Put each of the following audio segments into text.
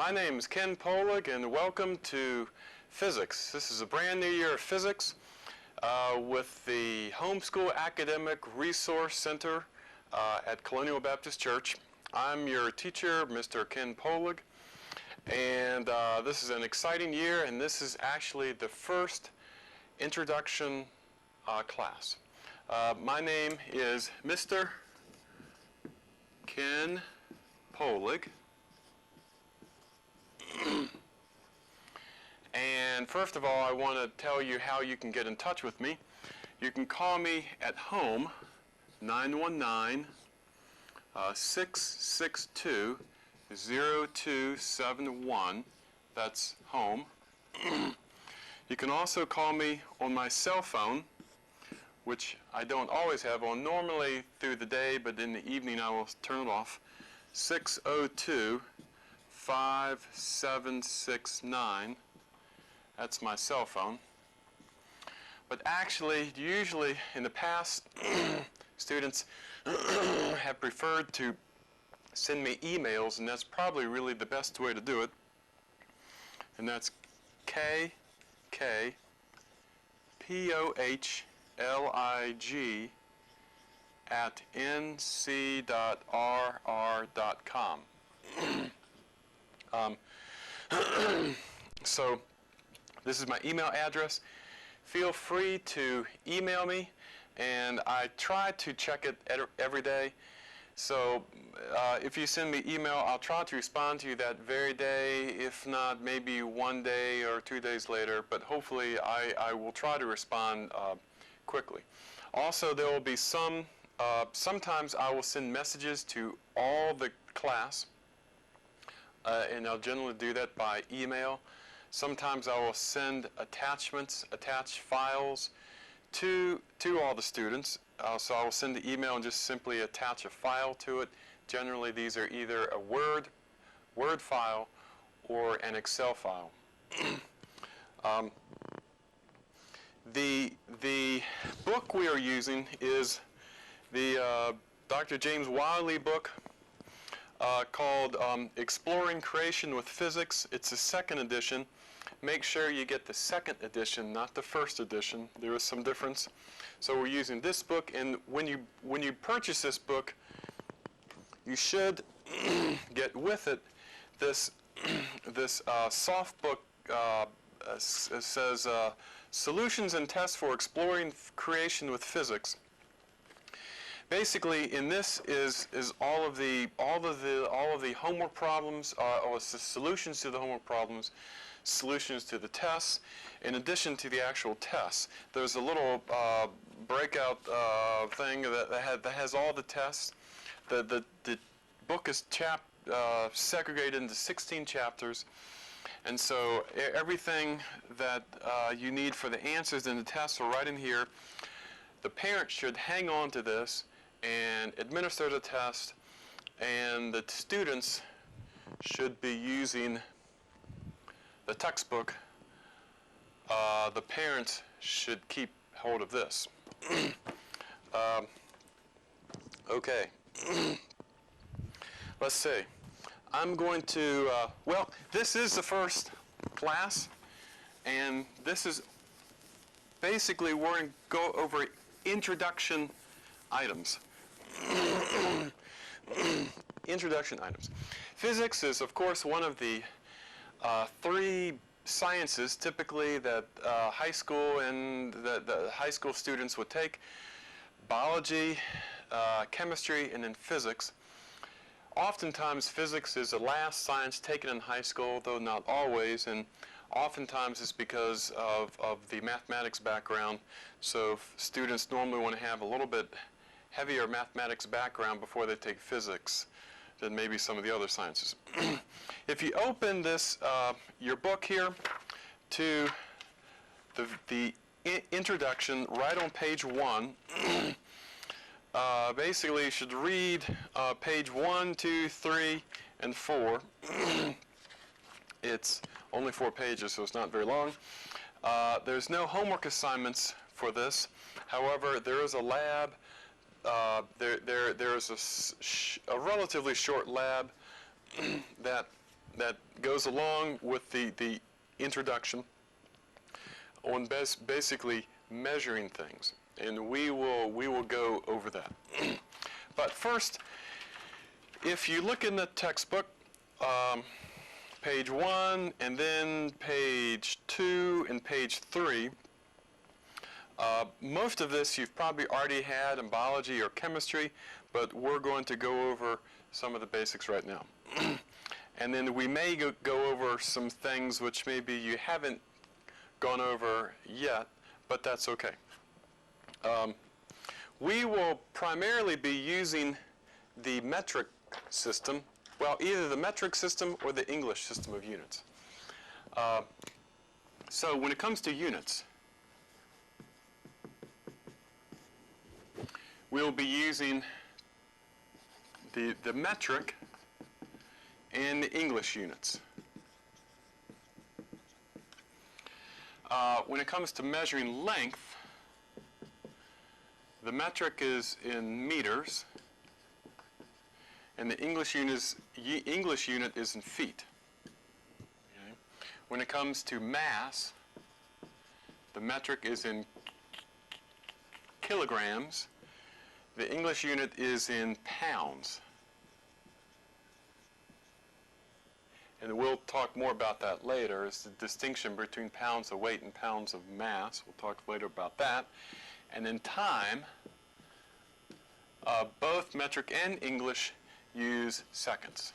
My name is Ken Polig, and welcome to Physics. This is a brand new year of physics with the Homeschool Academic Resource Center at Colonial Baptist Church. I'm your teacher, Mr. Ken Polig, and this is an exciting year, and this is actually the first introduction class. My name is Mr. Ken Polig. And first of all, I want to tell you how you can get in touch with me. You can call me at home, 919-662-0271. That's home. You can also call me on my cell phone, which I don't always have on normally through the day, but in the evening I will turn it off. 602-5769. That's my cell phone. But actually, usually in the past, students have preferred to send me emails, and that's probably really the best way to do it. And that's KKPOHLIG@nc.rr.com. So this is my email address. Feel free to email me, and I try to check it every day. So if you send me email, I'll try to respond to you that very day. If not, maybe 1 day or 2 days later, but hopefully I will try to respond quickly. Also, there will be sometimes I will send messages to all the class, and I'll generally do that by email. Sometimes I will send attached files to all the students. So I will send the email and just simply attach a file to it. Generally, these are either a Word file or an Excel file. The book we are using is the Dr. James Wiley book called Exploring Creation with Physics. It's a second edition. Make sure you get the second edition, not the first edition. There is some difference. So we're using this book, and when you purchase this book, you should get with it this soft book. It says Solutions and Tests for Exploring Creation with Physics. Basically, in this is all of the homework problems, or the solutions to the homework problems, solutions to the tests, in addition to the actual tests. There's a little breakout thing that has all the tests. The book is segregated into 16 chapters, and so everything that you need for the answers in the tests are right in here. The parent should hang on to this and administer the test, and the students should be using the textbook. The parents should keep hold of this. Okay. Let's see. I'm going to, well, this is the first class, and this is basically we're going to go over introduction items. Introduction items. Physics is, of course, one of the three sciences typically that high school and the high school students would take: biology, chemistry, and then physics. Oftentimes, physics is the last science taken in high school, though not always, and oftentimes it's because of the mathematics background. So students normally want to have a little bit heavier mathematics background before they take physics than maybe some of the other sciences. If you open this, your book here, to the introduction right on page 1, basically you should read page 1, 2, 3, and 4. It's only 4 pages, so it's not very long. There's no homework assignments for this. However, there is a lab. There is a relatively short lab that that goes along with the introduction on basically measuring things, and we will go over that. But first, if you look in the textbook, page 1 and then page 2 and page 3, most of this you've probably already had in biology or chemistry, but we're going to go over some of the basics right now. And then we may go over some things which maybe you haven't gone over yet, but that's okay. We will primarily be using the metric system, well, either the metric system or the English system of units. So when it comes to units, we'll be using the metric and the English units. When it comes to measuring length, the metric is in meters, and the English unit is in feet. Okay? When it comes to mass, the metric is in kilograms. The English unit is in pounds. And we'll talk more about that later. It's the distinction between pounds of weight and pounds of mass. We'll talk later about that. And then time, both metric and English use seconds.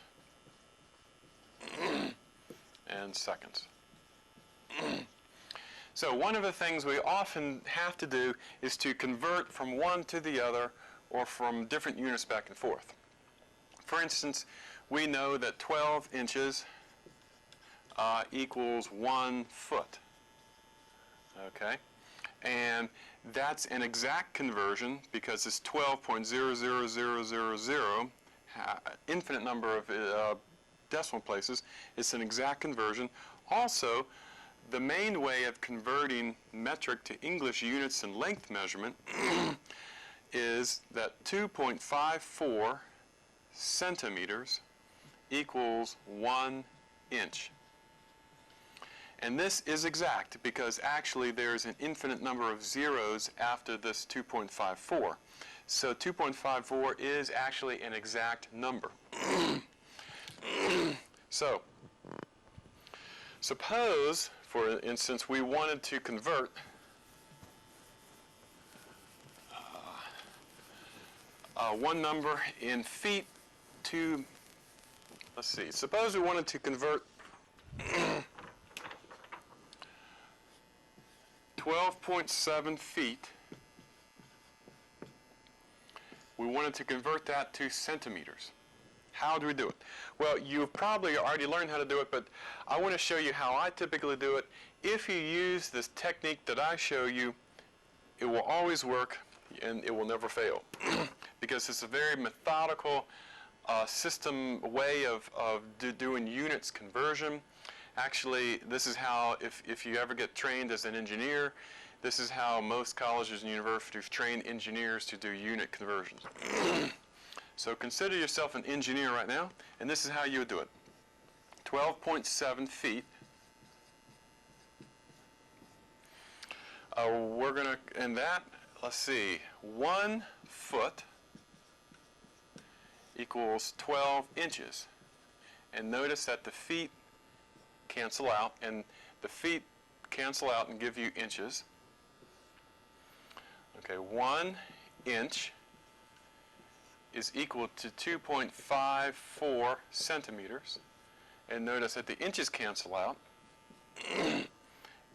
And seconds. So one of the things we often have to do is to convert from one to the other or from different units back and forth. For instance, we know that 12 inches equals 1 foot. Okay? And that's an exact conversion because it's 12.00000, infinite number of decimal places. It's an exact conversion. Also, the main way of converting metric to English units and length measurement is that 2.54 centimeters equals 1 inch. And this is exact because actually there's an infinite number of zeros after this 2.54. So 2.54 is actually an exact number. So suppose, for instance, we wanted to convert one number in feet to, let's see, suppose we wanted to convert 12.7 feet. We wanted to convert that to centimeters. How do we do it? Well, you've probably already learned how to do it, but I want to show you how I typically do it. If you use this technique that I show you, it will always work and it will never fail because it's a very methodical system way of doing units conversion. Actually, this is how, if you ever get trained as an engineer, this is how most colleges and universities train engineers to do unit conversions. So consider yourself an engineer right now, and this is how you would do it. 12.7 feet. We're going to, and that, let's see, 1 foot equals 12 inches. And notice that the feet cancel out, and the feet cancel out and give you inches. Okay, 1 inch is equal to 2.54 centimeters. And notice that the inches cancel out.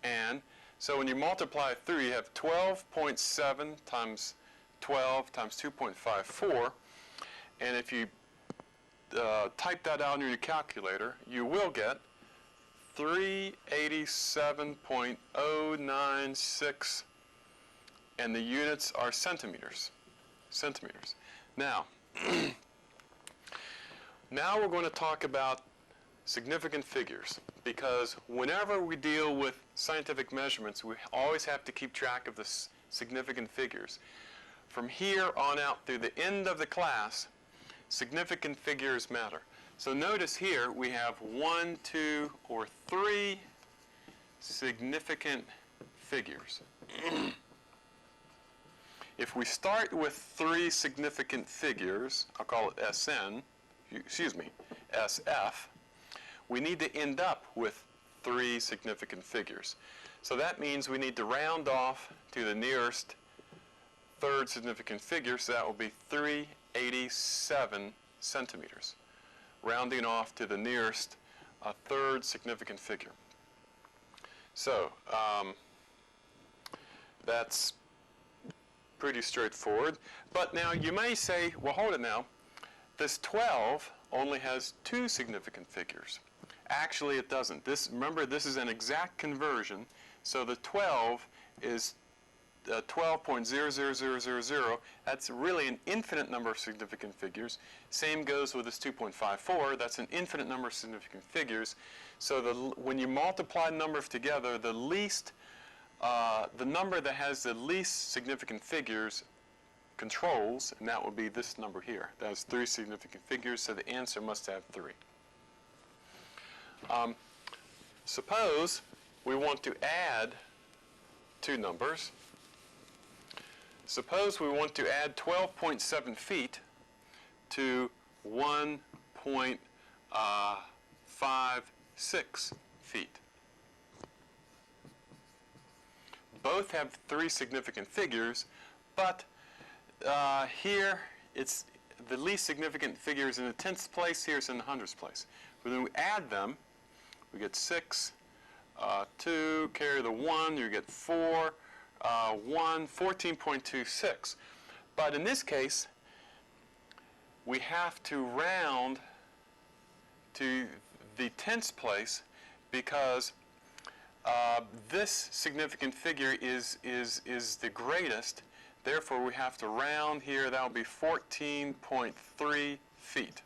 And so when you multiply through, you have 12.7 times 12 times 2.54. And if you type that out in your calculator, you will get 387.096, and the units are centimeters. Centimeters. Now, now we're going to talk about significant figures, because whenever we deal with scientific measurements, we always have to keep track of the significant figures. From here on out through the end of the class, significant figures matter. So notice here we have 1, 2, or 3 significant figures. If we start with 3 significant figures, I'll call it SN, SF, we need to end up with 3 significant figures. So that means we need to round off to the nearest third significant figure, so that will be 387 centimeters, rounding off to the nearest third significant figure. So that's pretty straightforward. But now you may say, well, hold it now. This 12 only has 2 significant figures. Actually, it doesn't. Remember, this is an exact conversion. So the 12 is 12.00000. That's really an infinite number of significant figures. Same goes with this 2.54. That's an infinite number of significant figures. So when you multiply numbers together, the number that has the least significant figures controls, and that would be this number here. That has 3 significant figures, so the answer must have 3. Suppose we want to add 2 numbers. Suppose we want to add 12.7 feet to 1.56 feet. Both have 3 significant figures, but here it's the least significant figure is in the 10th place, here it's in the 100th place. When we add them, we get 6, 2, carry the 1, you get 4, 1, 14.26. But in this case, we have to round to the 10th place because this significant figure is the greatest. Therefore, we have to round here. That will be 14.3 feet.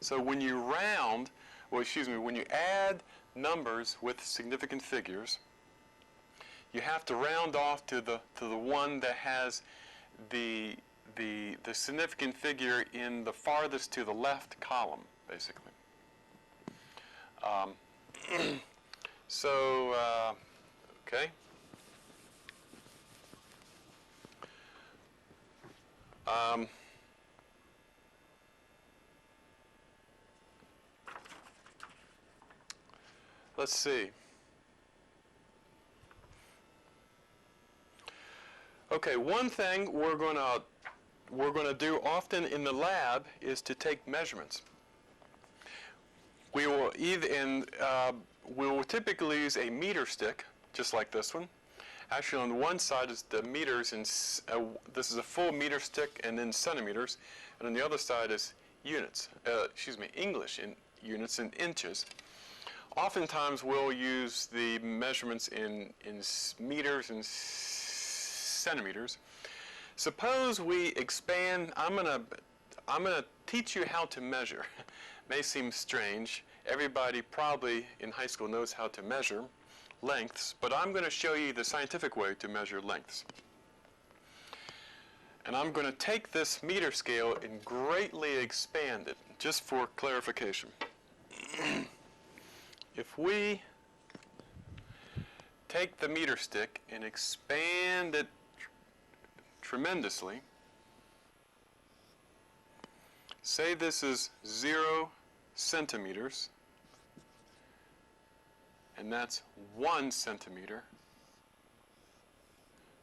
So when you round, when you add numbers with significant figures, you have to round off to the one that has the significant figure in the farthest to the left column, basically. Okay. Let's see. Okay, one thing we're going to do often in the lab is to take measurements. We will typically use a meter stick, just like this one. Actually, on one side is the meters, and this is a full meter stick, and then centimeters, and on the other side is units. English in units and inches. Oftentimes, we'll use the measurements in meters and centimeters. Suppose we expand. I'm gonna teach you how to measure. May seem strange. Everybody probably in high school knows how to measure lengths, but I'm going to show you the scientific way to measure lengths. And I'm going to take this meter scale and greatly expand it, just for clarification. If we take the meter stick and expand it tremendously, say this is 0 centimeters, and that's 1 centimeter,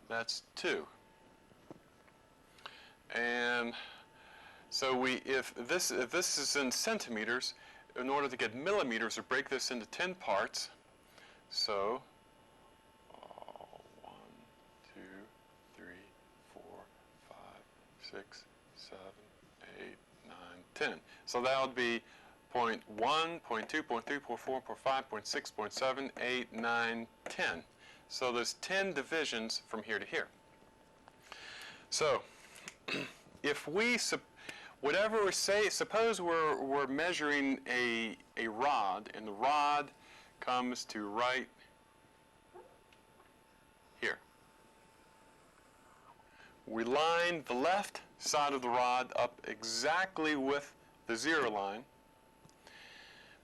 that's 2. And so if this is in centimeters, in order to get millimeters, we break this into 10 parts. So 1, 2, 3, 4, 5, 6, 7, 8, 9, 10. So that would be 0.1, 0.2, 0.3, 0.4, 0.5, 0.6, 0.7, 8, 9, 10. So there's 10 divisions from here to here. So if we, whatever we say, suppose we're measuring a rod, and the rod comes to right here. We line the left side of the rod up exactly with the 0 line.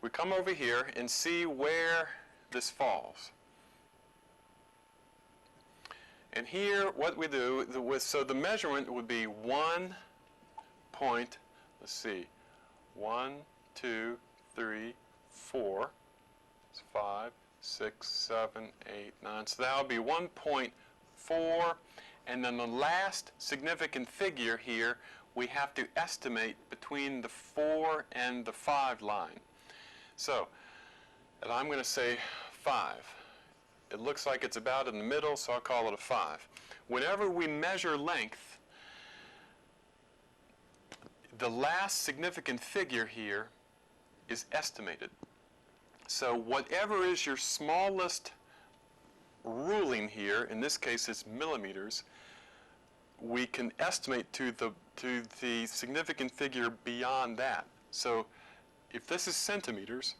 We come over here and see where this falls. And here what we do, so the measurement would be 1 point, let's see, 1, 2, 3, 4, 5, 6, 7, 8, 9. So that would be 1.4. And then the last significant figure here, we have to estimate between the 4 and the 5 line. So, and I'm going to say 5. It looks like it's about in the middle, so I'll call it a 5. Whenever we measure length, the last significant figure here is estimated. So whatever is your smallest ruling here, in this case it's millimeters, we can estimate to the significant figure beyond that. So if this is centimeters,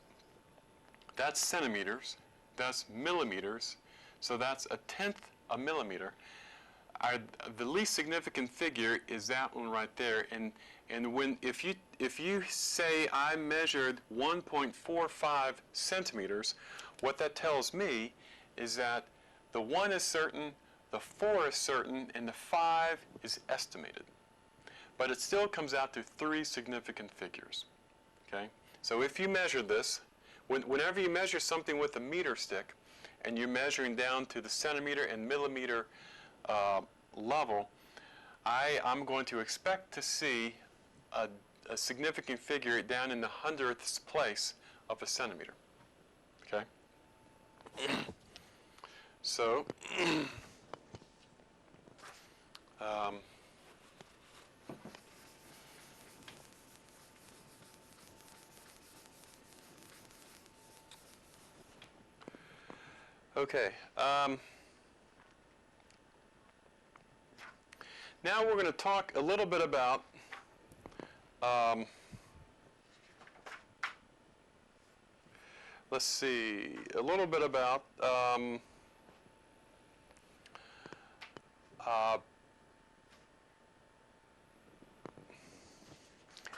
that's centimeters, that's millimeters, so that's 1/10 a millimeter. The least significant figure is that one right there, and if you say I measured 1.45 centimeters, what that tells me is that the 1 is certain, the 4 is certain, and the 5 is estimated. But it still comes out to 3 significant figures. Okay? So if you measure this, whenever you measure something with a meter stick, and you're measuring down to the centimeter and millimeter level, I'm going to expect to see a significant figure down in the 100th place of a centimeter. Okay? So, okay. Now we're going to talk a little bit about let's see, a little bit about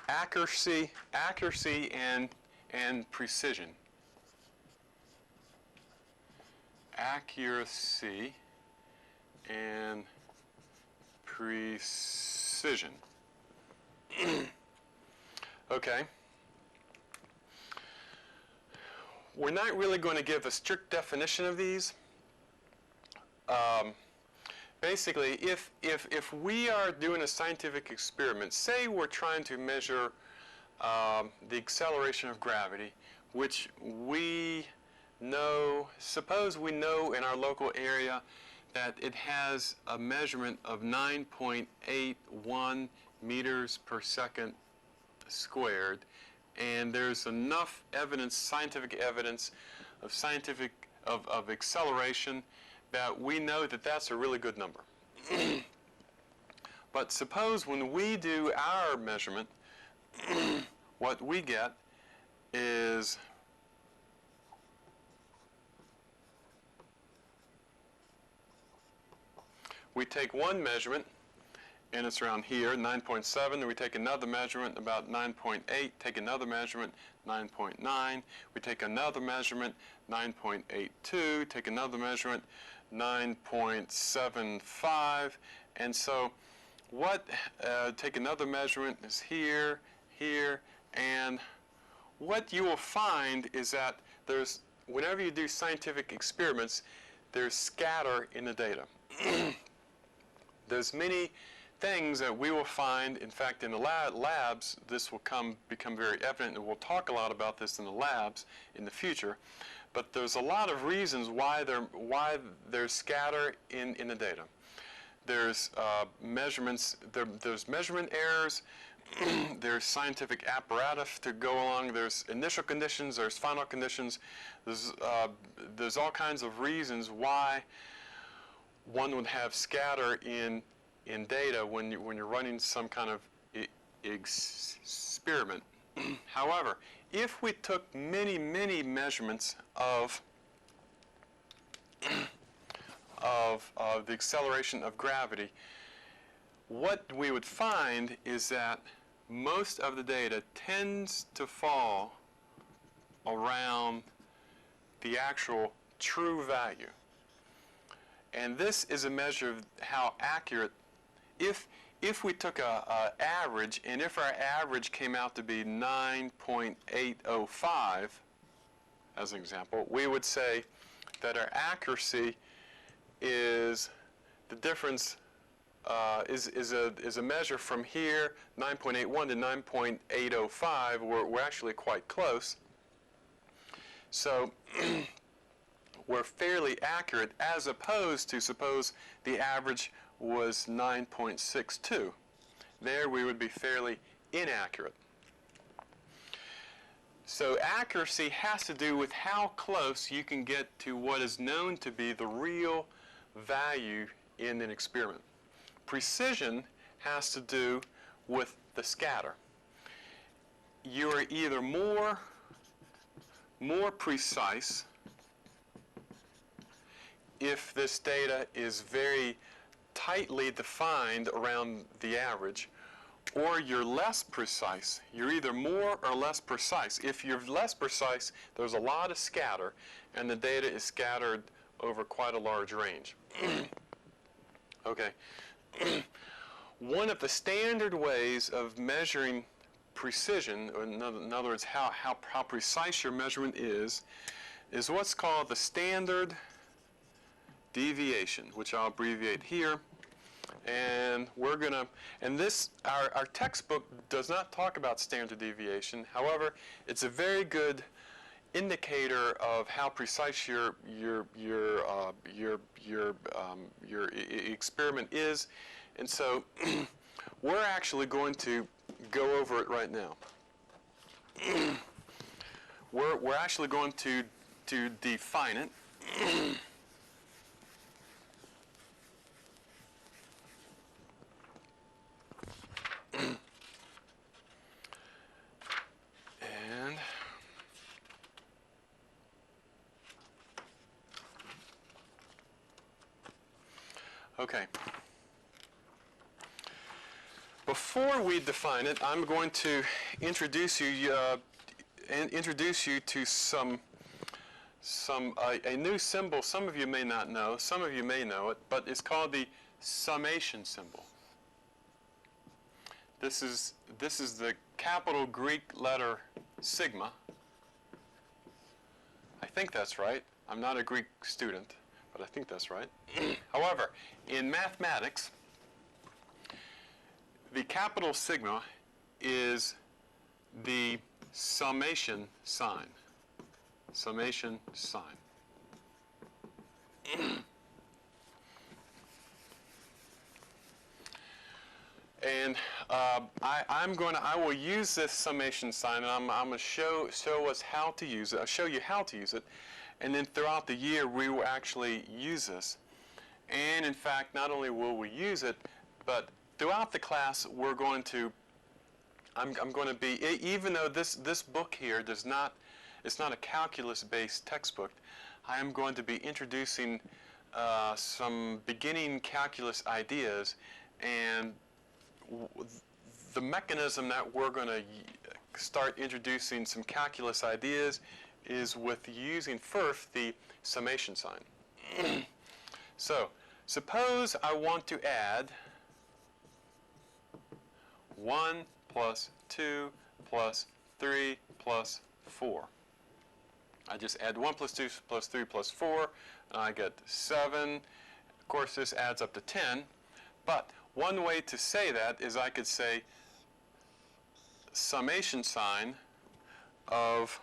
accuracy and precision. Accuracy and precision. Okay. We're not really going to give a strict definition of these. Basically, if we are doing a scientific experiment, say we're trying to measure the acceleration of gravity, which we know, suppose we know in our local area that it has a measurement of 9.81 meters per second squared, and there's enough evidence, scientific evidence of acceleration that we know that that's a really good number. But suppose when we do our measurement, what we get is we take one measurement, and it's around here, 9.7, then we take another measurement about 9.8, take another measurement, 9.9, we take another measurement, 9.82, take another measurement, 9.75, and so take another measurement is here, here, and what you will find is that whenever you do scientific experiments, there's scatter in the data. There's many things that we will find, in fact, in the labs, this will become very evident, and we'll talk a lot about this in the labs in the future. But there's a lot of reasons why there's scatter in the data. There's measurements, there's measurement errors, there's scientific apparatus to go along, there's initial conditions, there's final conditions, there's all kinds of reasons why one would have scatter in data when you're running some kind of experiment. However, if we took many measurements of the acceleration of gravity, what we would find is that most of the data tends to fall around the actual true value. And this is a measure of how accurate, if we took a average, and if our average came out to be 9.805, as an example, we would say that our accuracy is the difference, is a measure from here, 9.81 to 9.805. We're actually quite close. So we're fairly accurate, as opposed to, suppose the average was 9.62. There we would be fairly inaccurate. So accuracy has to do with how close you can get to what is known to be the real value in an experiment. Precision has to do with the scatter. You are either more precise if this data is very tightly defined around the average, or you're less precise. You're either more or less precise. If you're less precise, there's a lot of scatter, and the data is scattered over quite a large range. Okay. One of the standard ways of measuring precision, or in other words, how precise your measurement is what's called the standard deviation, which I'll abbreviate here. And we're going to, and this, our textbook does not talk about standard deviation. However, it's a very good indicator of how precise your experiment is. And so we're actually going to go over it right now. We're actually going to define it. And okay. Before we define it, I'm going to introduce you to a new symbol. Some of you may not know, some of you may know it, but it's called the summation symbol. This is the capital Greek letter sigma. I think that's right. I'm not a Greek student, but I think that's right. However, in mathematics, the capital sigma is the summation sign. Summation sign. And I will use this summation sign, and I'm going to show us how to use it. I'll show you how to use it, and then throughout the year we will actually use this. And in fact, not only will we use it, but throughout the class we're going to. I'm going to be, even though this book here does not, it's not a calculus-based textbook, I am going to be introducing some beginning calculus ideas, and the mechanism that we're going to start introducing some calculus ideas is with using first the summation sign. So, suppose I want to add 1 plus 2 plus 3 plus 4. I just add 1 plus 2 plus 3 plus 4, and I get 7. Of course, this adds up to 10, but one way to say that is I could say summation sign of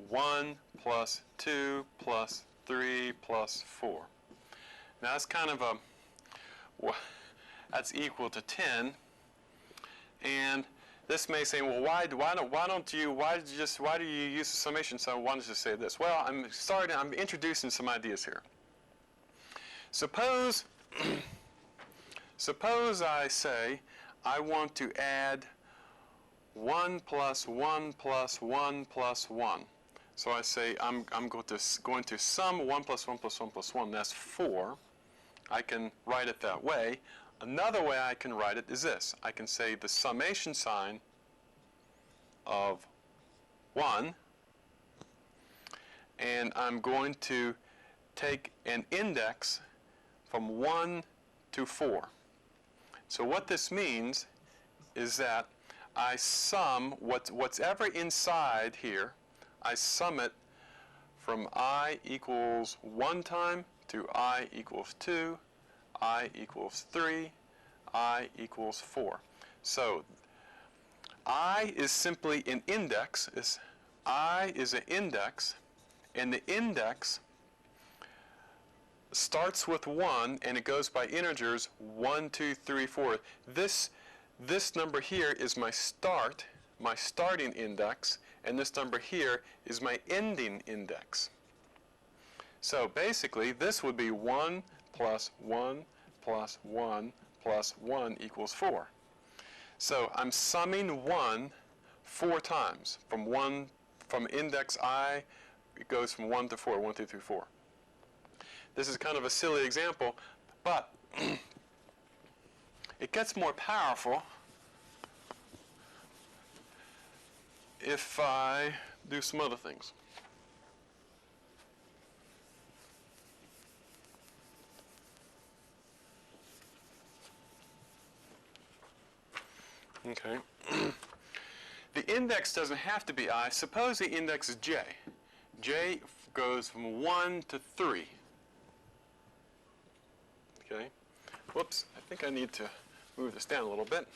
1 plus 2 plus 3 plus 4. Now that's kind of that's equal to 10, and this may say, well, why do you use the summation sign? Why don't you say this? Well, I'm introducing some ideas here. Suppose I say I want to add 1 plus 1 plus 1 plus 1. So I say I'm going to sum 1 plus 1 plus 1 plus 1. That's 4. I can write it that way. Another way I can write it is this. I can say the summation sign of 1, and I'm going to take an index from 1 to 4. So what this means is that I sum what's ever inside here, I sum it from I equals 1 time to I equals 2, I equals 3, I equals 4. So I is simply an index. I is an index, and the index starts with 1 and it goes by integers 1, 2, 3, 4. This number here is my starting index, and this number here is my ending index. So basically this would be 1 plus 1 plus 1 plus 1 equals 4. So I'm summing 1 4 times. From index I, it goes from 1 to 4, 1, 2, 3, 4. This is kind of a silly example, but it gets more powerful if I do some other things. Okay. The index doesn't have to be I. Suppose the index is j. J goes from 1 to 3. Okay. Whoops, I think I need to move this down a little bit.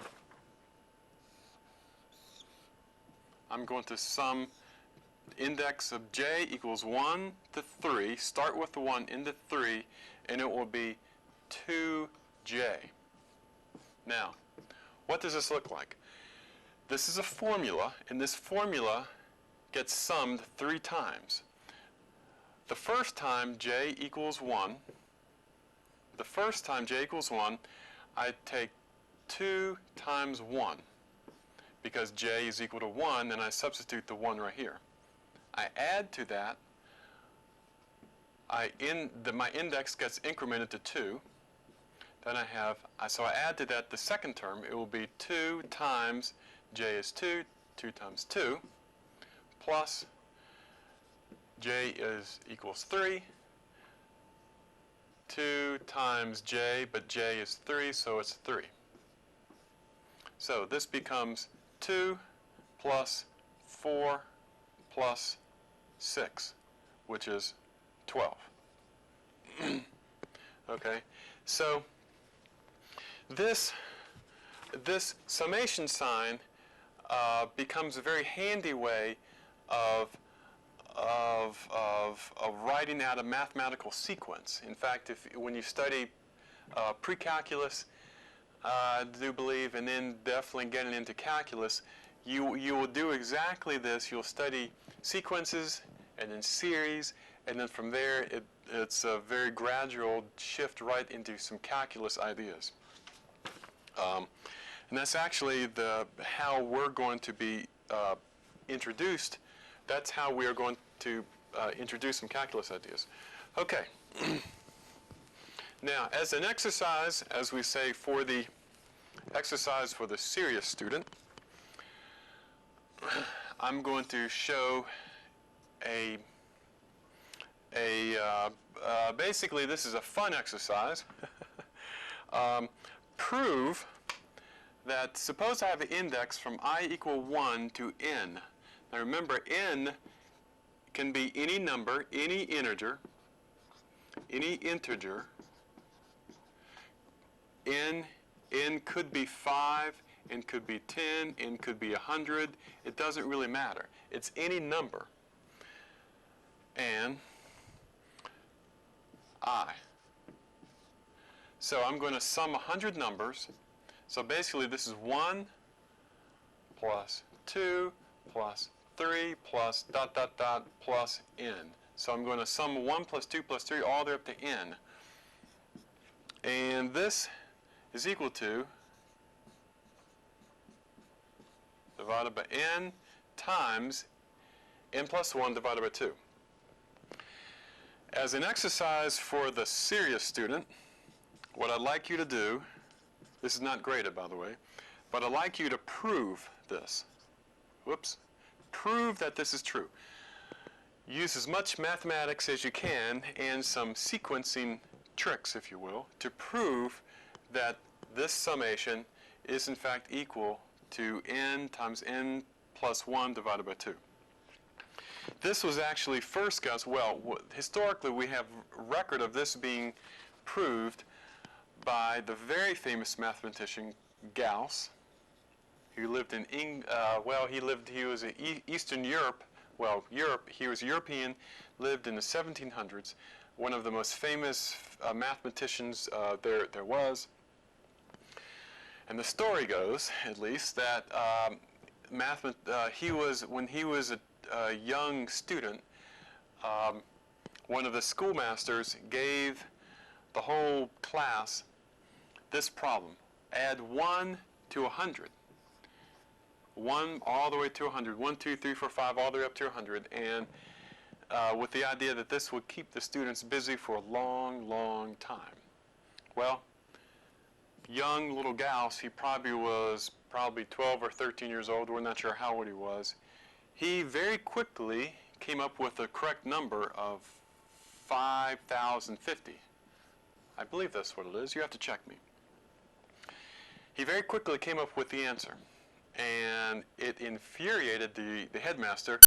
I'm going to sum the index of j equals 1 to 3, start with the 1 into 3, and it will be 2j. Now, what does this look like? This is a formula, and this formula gets summed 3 times. The first time j equals 1, I take 2 times 1, because j is equal to 1, and I substitute the 1 right here. I add to that, my index gets incremented to 2. Then so I add to that the second term. It will be 2 times j is 2, 2 times 2, plus j equals 3, 2 times j, but j is 3, so it's 3. So this becomes 2 plus 4 plus 6, which is 12. Okay, so this summation sign becomes a very handy way of writing out a mathematical sequence. In fact, when you study pre-calculus, I do believe, and then definitely getting into calculus, you will do exactly this. You'll study sequences and then series, and then from there it's a very gradual shift right into some calculus ideas. And that's actually how we're going to be introduced. That's how we are going to introduce some calculus ideas. Okay. Now, as an exercise, as we say, for the exercise for the serious student, I'm going to show basically this is a fun exercise. Prove that, suppose I have an index from I equal 1 to n. Now remember, n can be any number, any integer. N could be 5, n could be 10, n could be 100. It doesn't really matter. It's any number. And I. So I'm going to sum 100 numbers. So basically this is 1 plus 2 plus 3 plus ... plus n. So I'm going to sum 1 plus 2 plus 3 all the way up to n. And this is equal to divided by n times n plus 1 divided by 2. As an exercise for the serious student, what I'd like you to do, this is not graded, by the way, but I'd like you to prove this. Whoops. Prove that this is true. Use as much mathematics as you can and some sequencing tricks, if you will, to prove that this summation is in fact equal to n times n plus 1 divided by 2. This was actually first guessed, well, historically we have record of this being proved by the very famous mathematician Gauss, who lived in he was in Eastern Europe, he was European, lived in the 1700s, one of the most famous mathematicians there was. And the story goes, at least, that when he was a young student, one of the schoolmasters gave the whole class this problem: add 1 to 100. 1 all the way to 100. 1, 2, 3, 4, 5, all the way up to 100. And with the idea that this would keep the students busy for a long, long time. Well, young little Gauss, he was probably 12 or 13 years old. We're not sure how old he was. He very quickly came up with the correct number of 5,050. I believe that's what it is. You have to check me. He very quickly came up with the answer, and it infuriated the headmaster.